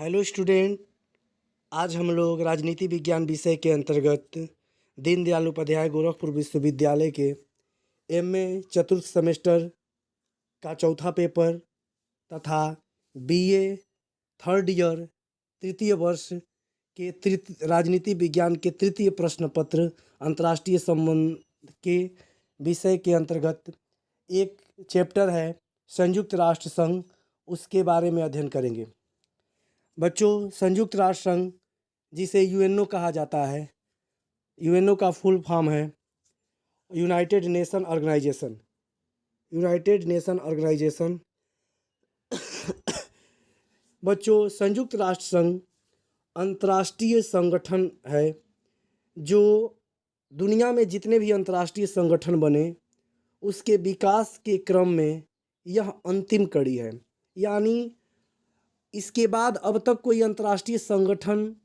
Hello student. आज हम लोग राजनीति विज्ञान विषय के अंतर्गत दीनदयाल उपाध्याय गोरखपुर विश्वविद्यालय के एमए चतुर्थ सेमेस्टर का चौथा पेपर तथा बीए थर्ड ईयर तृतीय वर्ष के राजनीति विज्ञान के तृतीय प्रश्न पत्र अंतर्राष्ट्रीय संबंध के विषय के अंतर्गत एक चैप्टर है संयुक्त राष्ट्र संघ, उसके बारे में अध्ययन करेंगे। बच्चों, संयुक्त राष्ट्र संघ जिसे यूएनओ कहा जाता है, यूएनओ का फुल फॉर्म है United Nation Organization. United Nation Organization बच्चों, संयुक्त राष्ट्र संघ अंतर्राष्ट्रीय संगठन है जो दुनिया में जितने भी अंतर्राष्ट्रीय संगठन बने उसके विकास के क्रम में यह अंतिम कड़ी है। यानी इसके बाद अब तक कोई अंतर्राष्ट्रीय संगठन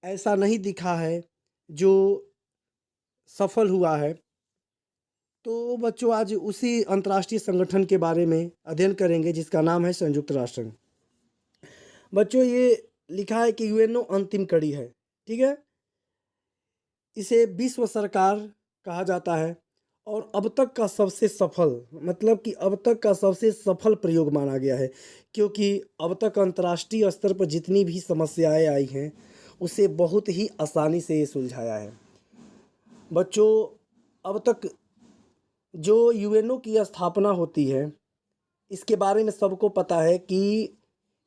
ऐसा नहीं दिखा है जो सफल हुआ है। तो बच्चों, आज उसी अंतर्राष्ट्रीय संगठन के बारे में अध्ययन करेंगे जिसका नाम है संयुक्त राष्ट्र संघ। बच्चों, ये लिखा है कि यूएनओ अंतिम कड़ी है, ठीक है। इसे विश्व सरकार कहा जाता है और अब तक का सबसे सफल, मतलब कि अब तक का सबसे सफल प्रयोग माना गया है, क्योंकि अब तक अंतर्राष्ट्रीय स्तर पर जितनी भी समस्याएं आई हैं उसे बहुत ही आसानी से ये सुलझाया है। बच्चों, अब तक जो यूएनओ की स्थापना होती है इसके बारे में सबको पता है कि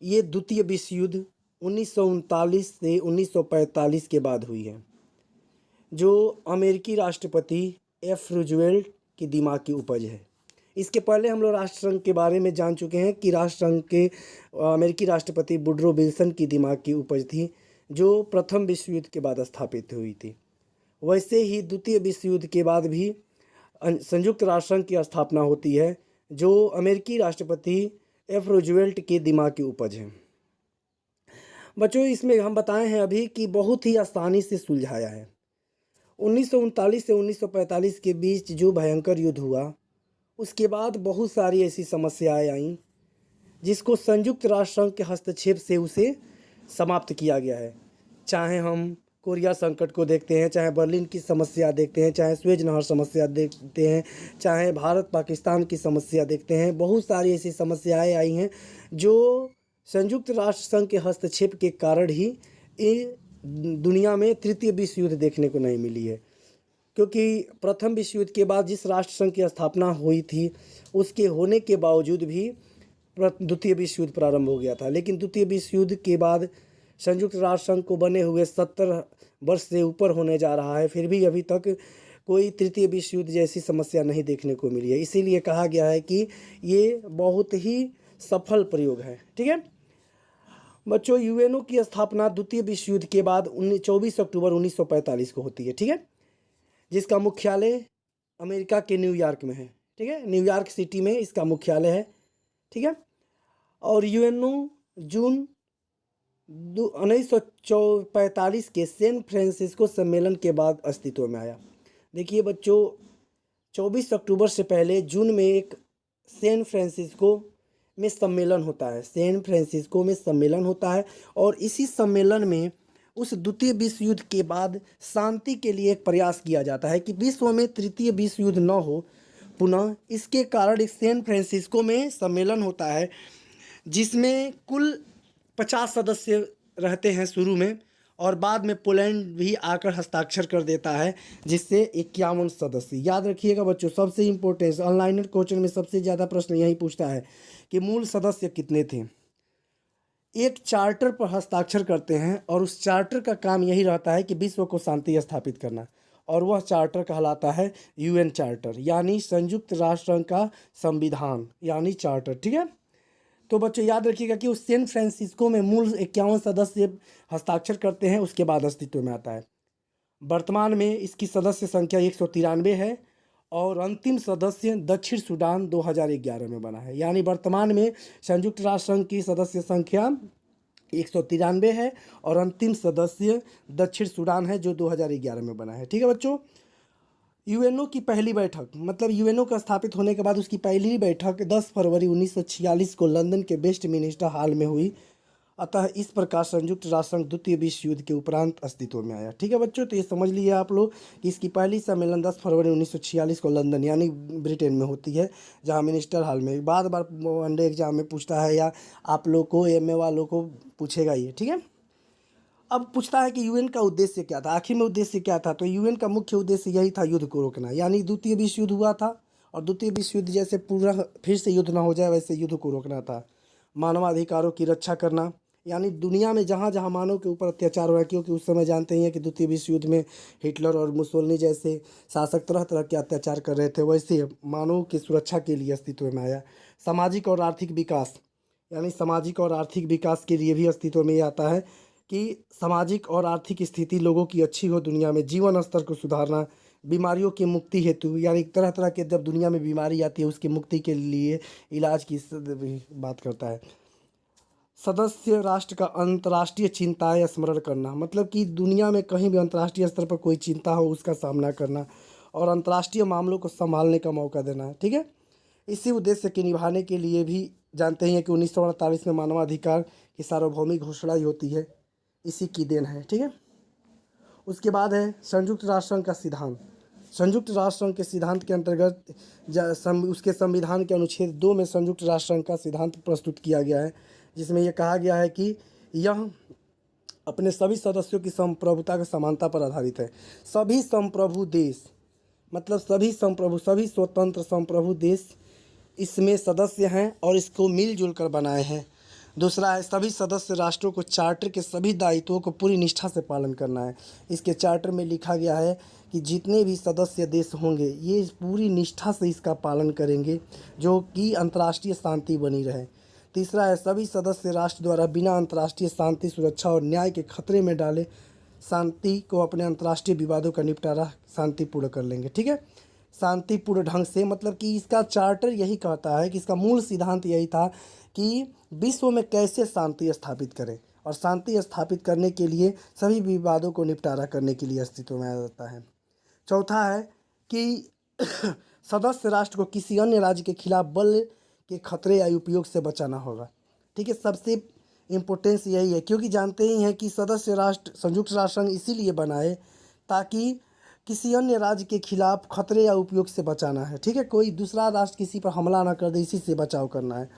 ये द्वितीय विश्व युद्ध 1939 से 1945 के बाद हुई है, जो अमेरिकी राष्ट्रपति एफ रूजवेल्ट की दिमाग की उपज है। इसके पहले हम लोग राष्ट्रसंघ के बारे में जान चुके हैं कि राष्ट्रसंघ के अमेरिकी राष्ट्रपति वुडरो विल्सन की दिमाग की उपज थी, जो प्रथम विश्व युद्ध के बाद स्थापित हुई थी। वैसे ही द्वितीय विश्व युद्ध के बाद भी संयुक्त राष्ट्र संघ की स्थापना होती है, जो अमेरिकी राष्ट्रपति एफ रूजवेल्ट के दिमाग की उपज है। बच्चों, इसमें हम बताए हैं अभी कि बहुत ही आसानी से सुलझाया है। 1939 से 1945 के बीच जो भयंकर युद्ध हुआ उसके बाद बहुत सारी ऐसी समस्याएं आईं जिसको संयुक्त राष्ट्र संघ के हस्तक्षेप से उसे समाप्त किया गया है। चाहे हम कोरिया संकट को देखते हैं, चाहे बर्लिन की समस्या देखते हैं, चाहे स्वेज नहर समस्या देखते हैं, चाहे भारत पाकिस्तान की समस्या देखते हैं, बहुत सारी ऐसी समस्याएं आई हैं जो संयुक्त राष्ट्र संघ के हस्तक्षेप के कारण ही ये दुनिया में तृतीय विश्व युद्ध देखने को नहीं मिली है। क्योंकि प्रथम विश्व युद्ध के बाद जिस राष्ट्र संघ की स्थापना हुई थी उसके होने के बावजूद भी द्वितीय विश्व युद्ध प्रारंभ हो गया था। लेकिन द्वितीय विश्व युद्ध के बाद संयुक्त राष्ट्र संघ को बने हुए 70 वर्ष से ऊपर होने जा रहा है, फिर भी अभी तक कोई तृतीय विश्व युद्ध जैसी समस्या नहीं देखने को मिली है। इसीलिए कहा गया है कि ये बहुत ही सफल प्रयोग है, ठीक है। बच्चों, यूएनओ की स्थापना द्वितीय विश्व युद्ध के बाद 24 अक्टूबर 1945 को होती है, ठीक है, जिसका मुख्यालय अमेरिका के न्यूयॉर्क में है, ठीक है। न्यूयॉर्क सिटी में इसका मुख्यालय है, ठीक है। और यूएनओ जून 1945 के सैन फ्रांसिस्को सम्मेलन के बाद अस्तित्व में आया। देखिए बच्चों, 24 अक्टूबर से पहले जून में एक सैन फ्रांसिस्को में सम्मेलन होता है, सैन फ्रांसिस्को में सम्मेलन होता है। और इसी सम्मेलन में उस द्वितीय विश्व युद्ध के बाद शांति के लिए एक प्रयास किया जाता है कि विश्व में तृतीय विश्व युद्ध न हो पुनः। इसके कारण एक सैन फ्रांसिस्को में सम्मेलन होता है जिसमें कुल 50 सदस्य रहते हैं शुरू में, और बाद में पोलैंड भी आकर हस्ताक्षर कर देता है, जिससे 51 सदस्य। याद रखिएगा बच्चों, सबसे इम्पोर्टेंट ऑनलाइन क्वेश्चन में सबसे ज़्यादा प्रश्न यही पूछता है कि मूल सदस्य कितने थे। एक चार्टर पर हस्ताक्षर करते हैं और उस चार्टर का काम यही रहता है कि विश्व को शांति स्थापित करना, और वह चार्टर कहलाता है यूएन चार्टर, यानी संयुक्त राष्ट्र संघ का संविधान, यानी चार्टर, ठीक है। तो बच्चों याद रखिएगा कि उस सैन फ्रांसिस्को में मूल 51 सदस्य हस्ताक्षर करते हैं, उसके बाद अस्तित्व में आता है। वर्तमान में इसकी सदस्य संख्या 193 है और अंतिम सदस्य दक्षिण सूडान 2011 में बना है। यानी वर्तमान में संयुक्त राष्ट्र संघ की सदस्य संख्या 193 है और अंतिम सदस्य दक्षिण सूडान है जो 2011 में बना है, ठीक है बच्चों। यूएनओ की पहली बैठक, मतलब यूएनओ का स्थापित होने के बाद उसकी पहली बैठक 10 फरवरी 1946 को लंदन के वेस्टमिनिस्टर हॉल में हुई। अतः इस प्रकार संयुक्त राष्ट्र संघ द्वितीय विश्व युद्ध के उपरांत अस्तित्व में आया। ठीक है बच्चों, तो ये समझ लिए आप लोग कि इसकी पहली सम्मेलन 10 फरवरी 1946 को लंदन यानी ब्रिटेन में होती है, जहाँ मिनिस्टर हॉल में। बार बार वनडे एग्जाम में पूछता है या आप लोग को एमए वालों को पूछेगा ये। ठीक है, अब पूछता है कि यूएन का उद्देश्य क्या था, आखिर में उद्देश्य क्या था। तो यूएन का मुख्य उद्देश्य यही था, युद्ध को रोकना। यानी द्वितीय विश्व युद्ध हुआ था और द्वितीय विश्व युद्ध जैसे पूरा फिर से युद्ध ना हो जाए वैसे युद्ध को रोकना था। मानवाधिकारों की रक्षा करना, यानी दुनिया में जहाँ जहाँ मानव के ऊपर अत्याचार हो रहा है, क्योंकि उस समय जानते ही हैं कि द्वितीय विश्व युद्ध में हिटलर और मुसोलिनी जैसे शासक तरह तरह के अत्याचार कर रहे थे, वैसे मानव की सुरक्षा के लिए अस्तित्व में आया। सामाजिक और आर्थिक विकास, यानी सामाजिक और आर्थिक विकास के लिए भी अस्तित्व में ये आता है कि सामाजिक और आर्थिक स्थिति लोगों की अच्छी हो, दुनिया में जीवन स्तर को सुधारना, बीमारियों की मुक्ति हेतु, यानी तरह तरह के जब दुनिया में बीमारी आती है उसकी मुक्ति के लिए इलाज की बात करता है। सदस्य राष्ट्र का अंतर्राष्ट्रीय चिंताएं स्मरण करना, मतलब कि दुनिया में कहीं भी अंतर्राष्ट्रीय स्तर पर कोई चिंता हो उसका सामना करना और अंतर्राष्ट्रीय मामलों को संभालने का मौका देना है। ठीक है, इसी उद्देश्य के निभाने के लिए भी जानते हैं कि 1948 में मानवाधिकार की सार्वभौमिक घोषणा ही होती है, इसी की देन है। ठीक है, उसके बाद है संयुक्त राष्ट्र संघ का सिद्धांत। संयुक्त राष्ट्र संघ के सिद्धांत के अंतर्गत उसके संविधान के अनुच्छेद 2 में संयुक्त राष्ट्र संघ का सिद्धांत प्रस्तुत किया गया है, जिसमें यह कहा गया है कि यह अपने सभी सदस्यों की संप्रभुता की समानता पर आधारित है। सभी संप्रभु देश, मतलब सभी संप्रभु, सभी स्वतंत्र संप्रभु देश इसमें सदस्य हैं और इसको मिलजुल कर बनाए हैं। दूसरा है, सभी सदस्य राष्ट्रों को चार्टर के सभी दायित्वों को पूरी निष्ठा से पालन करना है। इसके चार्टर में लिखा गया है कि जितने भी सदस्य देश होंगे ये पूरी निष्ठा से इसका पालन करेंगे, जो कि अंतर्राष्ट्रीय शांति बनी रहे। तीसरा है, सभी सदस्य राष्ट्र द्वारा बिना अंतर्राष्ट्रीय शांति, सुरक्षा और न्याय के खतरे में डाले शांति को अपने अंतर्राष्ट्रीय विवादों का निपटारा शांतिपूर्ण कर लेंगे। ठीक है, शांतिपूर्ण ढंग से, मतलब कि इसका चार्टर यही कहता है कि इसका मूल सिद्धांत यही था कि विश्व में कैसे शांति स्थापित करें, और शांति स्थापित करने के लिए सभी विवादों को निपटारा करने के लिए अस्तित्व में आ जाता है। चौथा है कि सदस्य राष्ट्र को किसी अन्य राज्य के खिलाफ बल के खतरे या उपयोग से बचाना होगा। ठीक है, सबसे इम्पोर्टेंस यही है, क्योंकि जानते ही हैं कि सदस्य राष्ट्र संयुक्त राष्ट्र संघ इसीलिए बनाए ताकि किसी अन्य राज्य के खिलाफ खतरे या उपयोग से बचाना है। ठीक है, कोई दूसरा राष्ट्र किसी पर हमला ना कर दे, इसी से बचाव करना है।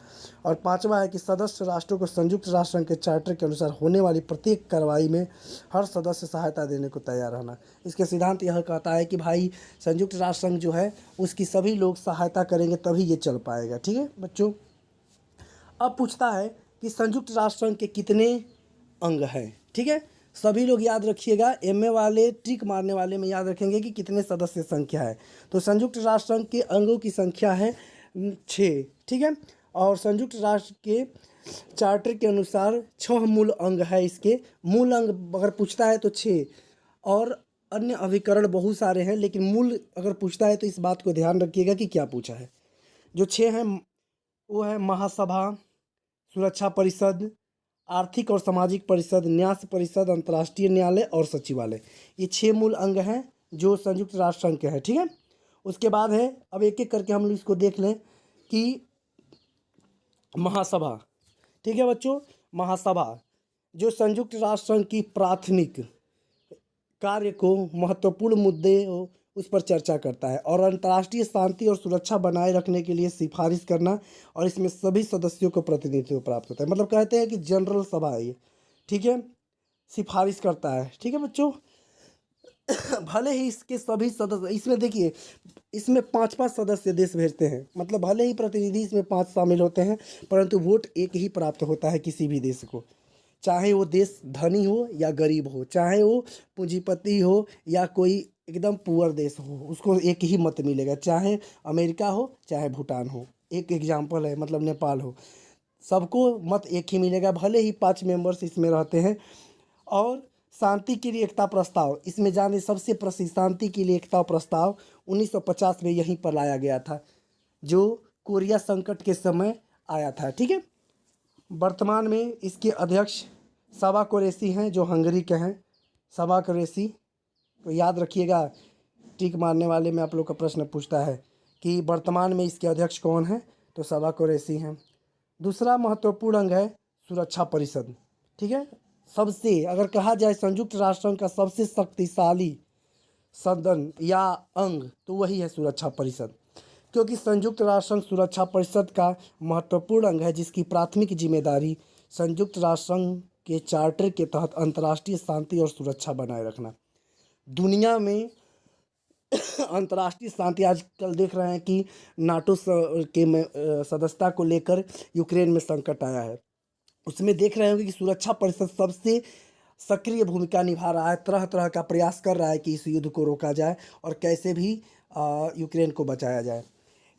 और पांचवा है कि सदस्य राष्ट्रों को संयुक्त राष्ट्र संघ के चार्टर के अनुसार होने वाली प्रत्येक कार्रवाई में हर सदस्य सहायता देने को तैयार रहना। इसके सिद्धांत यह कहता है कि भाई संयुक्त राष्ट्र संघ जो है उसकी सभी लोग सहायता करेंगे तभी ये चल पाएगा। ठीक है बच्चों, अब पूछता है कि संयुक्त राष्ट्र संघ के कितने अंग हैं। ठीक है, सभी लोग याद रखिएगा, एमए वाले ट्रिक मारने वाले में याद रखेंगे कि कितने सदस्य संख्या है। तो संयुक्त राष्ट्र संघ के अंगों की संख्या है 6। ठीक है, और संयुक्त राष्ट्र के चार्टर के अनुसार 6 मूल अंग है। इसके मूल अंग अगर पूछता है तो 6, और अन्य अभिकरण बहुत सारे हैं, लेकिन मूल अगर पूछता है तो इस बात को ध्यान रखिएगा कि क्या पूछा है। जो 6 हैं वो है महासभा, सुरक्षा परिषद, आर्थिक और सामाजिक परिषद, न्यास परिषद, अंतर्राष्ट्रीय न्यायालय और सचिवालय। ये 6 मूल अंग हैं जो संयुक्त राष्ट्र संघ के हैं। ठीक है, उसके बाद है, अब एक एक करके हम लोग इसको देख लें कि महासभा। ठीक है बच्चों, महासभा जो संयुक्त राष्ट्र संघ की प्राथमिक कार्य को, महत्वपूर्ण मुद्दे उस पर चर्चा करता है और अंतर्राष्ट्रीय शांति और सुरक्षा बनाए रखने के लिए सिफारिश करना, और इसमें सभी सदस्यों को प्रतिनिधित्व प्राप्त होता है। मतलब कहते हैं कि जनरल सभा है ये। ठीक है, सिफारिश करता है। ठीक है बच्चों, भले ही इसके सभी सदस्य, इसमें देखिए इसमें 5-5 सदस्य देश भेजते हैं, मतलब भले ही प्रतिनिधि इसमें 5 शामिल होते हैं, परंतु वोट एक ही प्राप्त होता है किसी भी देश को, चाहे वो देश धनी हो या गरीब हो, चाहे वो पूंजीपति हो या कोई एकदम पुअर देश हो, उसको एक ही मत मिलेगा। चाहे अमेरिका हो चाहे भूटान हो, एक एग्जाम्पल है, मतलब नेपाल हो, सबको मत एक ही मिलेगा, भले ही 5 मेंबर्स इसमें रहते हैं। और शांति के लिए एकता प्रस्ताव, इसमें जाने सबसे प्रसिद्ध शांति के लिए एकता प्रस्ताव 1950 में यहीं पर लाया गया था, जो कोरिया संकट के समय आया था। ठीक है, वर्तमान में इसके अध्यक्ष साबा कुरैशी हैं जो हंगरी के हैं, साबा कुरैशी। तो याद रखिएगा, टिक मारने वाले में आप लोग का प्रश्न पूछता है कि वर्तमान में इसके अध्यक्ष कौन हैं, तो साबा कुरैशी हैं। दूसरा महत्वपूर्ण अंग है सुरक्षा परिषद। ठीक है। सबसे अगर कहा जाए संयुक्त राष्ट्र संघ का सबसे शक्तिशाली सदन या अंग तो वही है सुरक्षा परिषद, क्योंकि संयुक्त राष्ट्र संघ सुरक्षा परिषद का महत्वपूर्ण अंग है, जिसकी प्राथमिक जिम्मेदारी संयुक्त राष्ट्र संघ के चार्टर के तहत अंतर्राष्ट्रीय शांति और सुरक्षा बनाए रखना। दुनिया में अंतर्राष्ट्रीय शांति आजकल देख रहे हैं कि नाटो के सदस्यता को लेकर यूक्रेन में संकट आया है, उसमें देख रहे होंगे कि सुरक्षा परिषद सबसे सक्रिय भूमिका निभा रहा है, तरह तरह का प्रयास कर रहा है कि इस युद्ध को रोका जाए और कैसे भी यूक्रेन को बचाया जाए।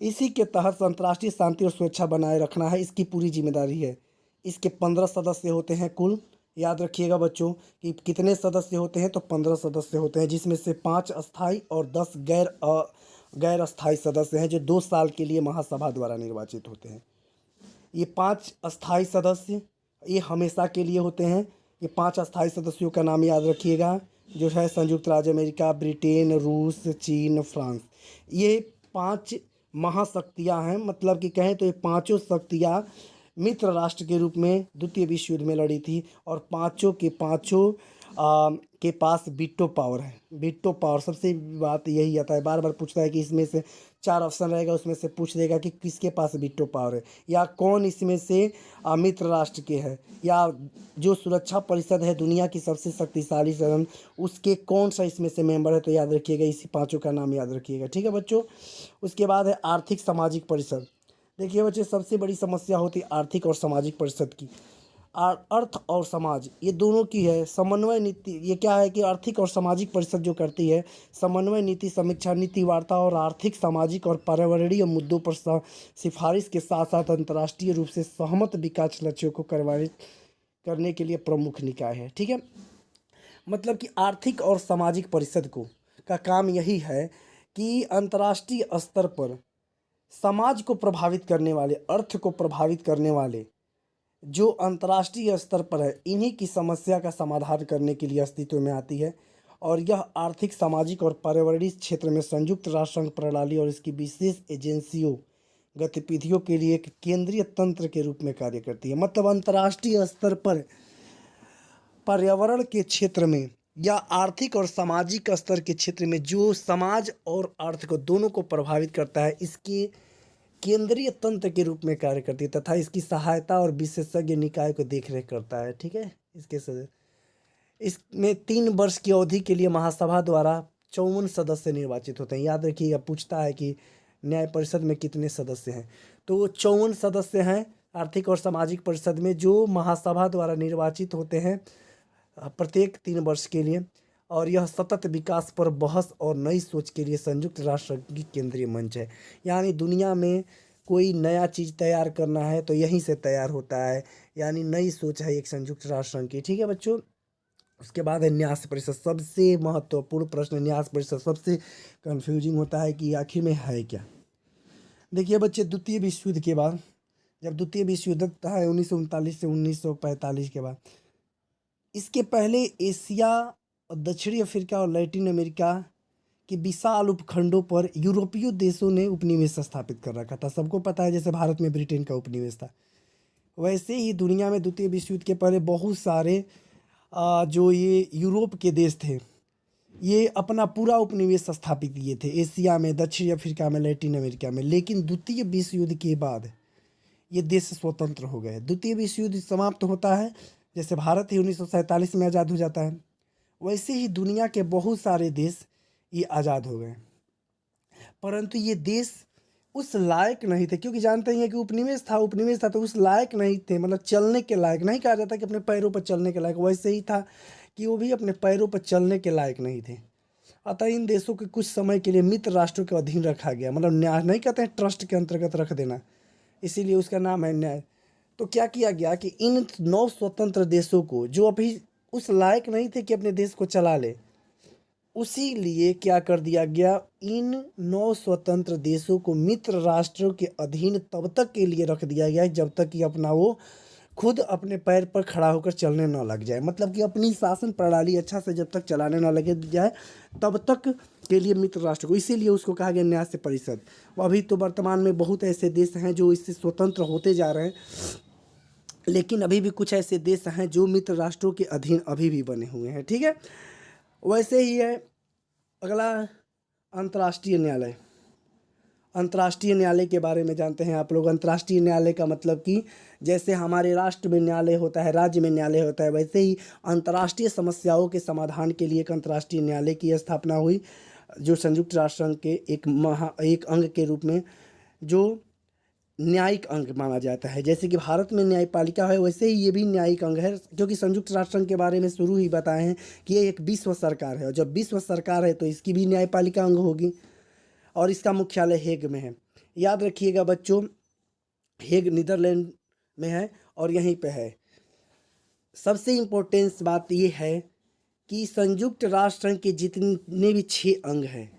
इसी के तहत अंतर्राष्ट्रीय शांति और सुरक्षा बनाए रखना है, इसकी पूरी जिम्मेदारी है। इसके 15 सदस्य होते हैं कुल, याद रखिएगा बच्चों कि कितने सदस्य होते हैं, तो 15 सदस्य होते हैं, जिसमें से 5 अस्थाई और 10 गैर अस्थाई सदस्य हैं जो 2 साल के लिए महासभा द्वारा निर्वाचित होते हैं। ये 5 अस्थाई सदस्य ये हमेशा के लिए होते हैं। ये 5 अस्थाई सदस्यों का नाम याद रखिएगा, जो है संयुक्त राज्य अमेरिका, ब्रिटेन, रूस, चीन, फ्रांस। ये 5 महाशक्तियाँ हैं, मतलब कि कहें तो ये पाँचों शक्तियाँ मित्र राष्ट्र के रूप में द्वितीय विश्व युद्ध में लड़ी थी, और पाँचों के पाँचों के पास वीटो पावर है। वीटो पावर सबसे बात यही आता है, बार बार पूछता है कि इसमें से 4 ऑप्शन रहेगा, उसमें से पूछ देगा कि किसके पास वीटो पावर है, या कौन इसमें से मित्र राष्ट्र के है, या जो सुरक्षा परिषद है दुनिया की सबसे शक्तिशाली सदन, उसके कौन सा इसमें से मेंबर है। तो याद रखिएगा, इसी पाँचों का नाम याद रखिएगा, ठीक है बच्चों। उसके बाद है आर्थिक सामाजिक परिषद। देखिए बच्चे, सबसे बड़ी समस्या होती है आर्थिक और सामाजिक परिषद की। अर्थ और समाज ये दोनों की है समन्वय नीति। ये क्या है कि आर्थिक और सामाजिक परिषद जो करती है समन्वय नीति, समीक्षा, नीति वार्ता और आर्थिक, सामाजिक और पर्यावरणीय मुद्दों पर सिफारिश के साथ साथ अंतर्राष्ट्रीय रूप से सहमत विकास लक्ष्यों को करने के लिए प्रमुख निकाय है, ठीक है। मतलब कि आर्थिक और सामाजिक परिषद का काम यही है कि अंतर्राष्ट्रीय स्तर पर समाज को प्रभावित करने वाले, अर्थ को प्रभावित करने वाले जो अंतर्राष्ट्रीय स्तर पर है, इन्हीं की समस्या का समाधान करने के लिए अस्तित्व में आती है। और यह आर्थिक, सामाजिक और पर्यावरणीय क्षेत्र में संयुक्त राष्ट्र संघ प्रणाली और इसकी विशेष एजेंसियों गतिविधियों के लिए एक केंद्रीय तंत्र के रूप में कार्य करती है। मतलब अंतर्राष्ट्रीय स्तर पर पर्यावरण के क्षेत्र में या आर्थिक और सामाजिक स्तर के क्षेत्र में जो समाज और अर्थ को दोनों को प्रभावित करता है, इसके केंद्रीय तंत्र के रूप में कार्य करती है तथा इसकी सहायता और विशेषज्ञ निकाय को देखरेख करता है, ठीक है। इसमें 3 वर्ष की अवधि के लिए महासभा द्वारा 54 सदस्य निर्वाचित होते हैं। याद रखिएगा, पूछता है कि न्याय परिषद में कितने सदस्य हैं, तो 54 सदस्य हैं आर्थिक और सामाजिक परिषद में, जो महासभा द्वारा निर्वाचित होते हैं प्रत्येक 3 वर्ष के लिए। और यह सतत विकास पर बहस और नई सोच के लिए संयुक्त राष्ट्र की केंद्रीय मंच है। यानी दुनिया में कोई नया चीज़ तैयार करना है तो यहीं से तैयार होता है, यानी नई सोच है एक संयुक्त राष्ट्र संघ की, ठीक है बच्चों। उसके बाद है न्यास परिषद। सबसे महत्वपूर्ण प्रश्न न्यास परिषद, सबसे कंफ्यूजिंग होता है कि आखिर में है क्या। देखिए बच्चे, द्वितीय विश्व युद्ध के बाद, जब द्वितीय विश्व युद्ध था 1939 से 1945 के बाद, इसके पहले एशिया, दक्षिणी अफ्रीका और लैटिन अमेरिका के विशाल उपखंडों पर यूरोपीय देशों ने उपनिवेश स्थापित कर रखा था। सबको पता है, जैसे भारत में ब्रिटेन का उपनिवेश था, वैसे ही दुनिया में द्वितीय विश्व युद्ध के पहले बहुत सारे जो ये यूरोप के देश थे, ये अपना पूरा उपनिवेश स्थापित किए थे एशिया में, दक्षिणी अफ्रीका में, लैटिन अमेरिका में। लेकिन द्वितीय विश्व युद्ध के बाद ये देश स्वतंत्र हो गए। द्वितीय विश्व युद्ध समाप्त होता है, जैसे भारत ही 1947 में आज़ाद हो जाता है, वैसे ही दुनिया के बहुत सारे देश ये आज़ाद हो गए। परंतु ये देश उस लायक नहीं थे, क्योंकि जानते ही हैं कि उपनिवेश था तो उस लायक नहीं थे, मतलब चलने के लायक नहीं कहा जाता कि अपने पैरों पर चलने के लायक, वैसे ही था कि वो भी अपने पैरों पर चलने के लायक नहीं थे। अतः इन देशों के कुछ समय के लिए मित्र राष्ट्रों के अधीन रखा गया, मतलब न्याय नहीं कहते हैं, ट्रस्ट के अंतर्गत रख देना, इसीलिए उसका नाम है न्याय। तो क्या किया गया कि इन 9 स्वतंत्र देशों को, जो अभी उस लायक नहीं थे कि अपने देश को चला ले, उसी लिए क्या कर दिया गया, इन 9 स्वतंत्र देशों को मित्र राष्ट्रों के अधीन तब तक के लिए रख दिया गया जब तक कि अपना वो खुद अपने पैर पर खड़ा होकर चलने न लग जाए। मतलब कि अपनी शासन प्रणाली अच्छा से जब तक चलाने न लगे जाए तब तक के लिए मित्र राष्ट्र को, इसीलिए उसको कहा गया न्यास परिषद। अभी तो वर्तमान में बहुत ऐसे देश हैं जो इससे स्वतंत्र होते जा रहे हैं, लेकिन अभी भी कुछ ऐसे देश हैं जो मित्र राष्ट्रों के अधीन अभी भी बने हुए हैं। ठीक है, वैसे ही है अगला अंतर्राष्ट्रीय न्यायालय। अंतर्राष्ट्रीय न्यायालय के बारे में जानते हैं आप लोग। अंतर्राष्ट्रीय न्यायालय का मतलब कि जैसे हमारे राष्ट्र में न्यायालय होता है, राज्य में न्यायालय होता है, वैसे ही अंतर्राष्ट्रीय समस्याओं के समाधान के लिए एक अंतर्राष्ट्रीय न्यायालय की स्थापना हुई, जो संयुक्त राष्ट्र संघ के एक अंग के रूप में जो न्यायिक अंग माना जाता है। जैसे कि भारत में न्यायपालिका है, वैसे ही ये भी न्यायिक अंग है, क्योंकि संयुक्त राष्ट्र संघ के बारे में शुरू ही बताए हैं कि ये एक विश्व सरकार है, और जब विश्व सरकार है तो इसकी भी न्यायपालिका अंग होगी, और इसका मुख्यालय हेग में है। याद रखिएगा बच्चों, हेग नीदरलैंड में है और यहीं पे है। सबसे इम्पोर्टेंस बात ये है कि संयुक्त राष्ट्र संघ के जितने भी 6 अंग हैं,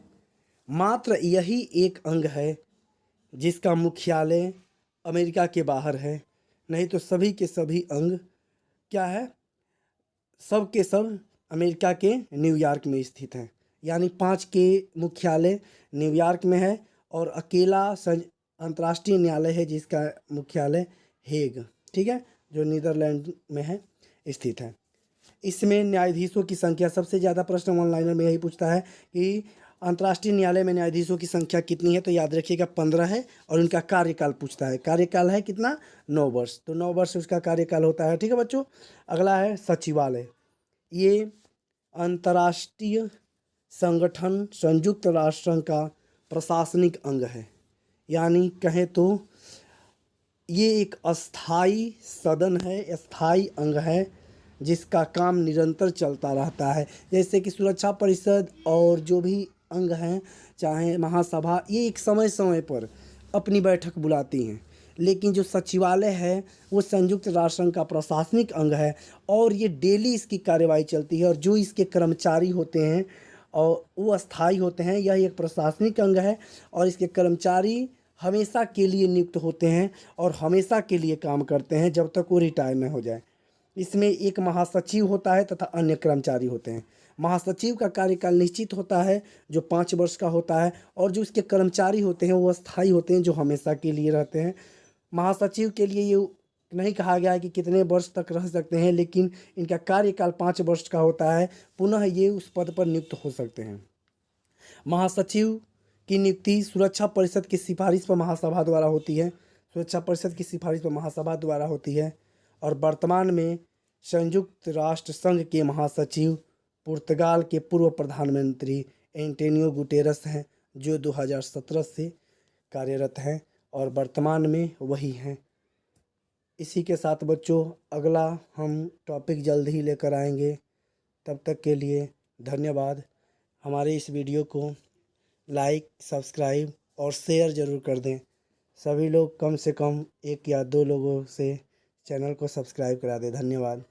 मात्र यही एक अंग है जिसका मुख्यालय अमेरिका के बाहर है, नहीं तो सभी के सभी अंग क्या है, सब के सब अमेरिका के न्यूयॉर्क में स्थित हैं। यानी 5 के मुख्यालय न्यूयॉर्क में है, और अकेला अंतर्राष्ट्रीय न्यायालय है जिसका मुख्यालय हेग, ठीक है, जो नीदरलैंड में है, स्थित है। इसमें न्यायाधीशों की संख्या, सबसे ज़्यादा प्रश्न ऑनलाइनर में यही पूछता है कि अंतर्राष्ट्रीय न्यायालय में न्यायाधीशों की संख्या कितनी है, तो याद रखिएगा 15 है, और उनका कार्यकाल पूछता है। कार्यकाल है कितना, 9 वर्ष, तो 9 वर्ष उसका कार्यकाल होता है। ठीक है बच्चों, अगला है सचिवालय। ये अंतर्राष्ट्रीय संगठन संयुक्त राष्ट्र संघ का प्रशासनिक अंग है, यानी कहें तो ये एक अस्थाई सदन है, अस्थाई अंग है, जिसका काम निरंतर चलता रहता है। जैसे कि सुरक्षा परिषद और जो भी अंग हैं, चाहे महासभा, ये एक समय समय पर अपनी बैठक बुलाती हैं, लेकिन जो सचिवालय है वो संयुक्त राष्ट्र संघ का प्रशासनिक अंग है, और ये डेली इसकी कार्यवाही चलती है, और जो इसके कर्मचारी होते हैं और वो अस्थाई होते हैं। यह एक प्रशासनिक अंग है, और इसके कर्मचारी हमेशा के लिए नियुक्त होते हैं और हमेशा के लिए काम करते हैं जब तक वो रिटायर न हो जाए। इसमें एक महासचिव होता है तथा अन्य कर्मचारी होते हैं। महासचिव का कार्यकाल निश्चित होता है जो 5 वर्ष का होता है, और जो इसके कर्मचारी होते हैं वो अस्थाई होते हैं, जो हमेशा के लिए रहते हैं। महासचिव के लिए ये नहीं कहा गया है कि कितने वर्ष तक रह सकते हैं, लेकिन इनका कार्यकाल 5 वर्ष का होता है। पुनः ये उस पद पर नियुक्त हो सकते हैं। महासचिव की नियुक्ति सुरक्षा परिषद की सिफारिश पर महासभा द्वारा होती है, सुरक्षा परिषद की सिफारिश पर महासभा द्वारा होती है। और वर्तमान में संयुक्त राष्ट्र संघ के महासचिव पुर्तगाल के पूर्व प्रधानमंत्री एंटोनियो गुटेरस हैं, जो 2017 से कार्यरत हैं और वर्तमान में वही हैं। इसी के साथ बच्चों अगला हम टॉपिक जल्द ही लेकर आएंगे। तब तक के लिए धन्यवाद। हमारे इस वीडियो को लाइक, सब्सक्राइब और शेयर ज़रूर कर दें। सभी लोग कम से कम 1 या 2 लोगों से चैनल को सब्सक्राइब करा दें। धन्यवाद।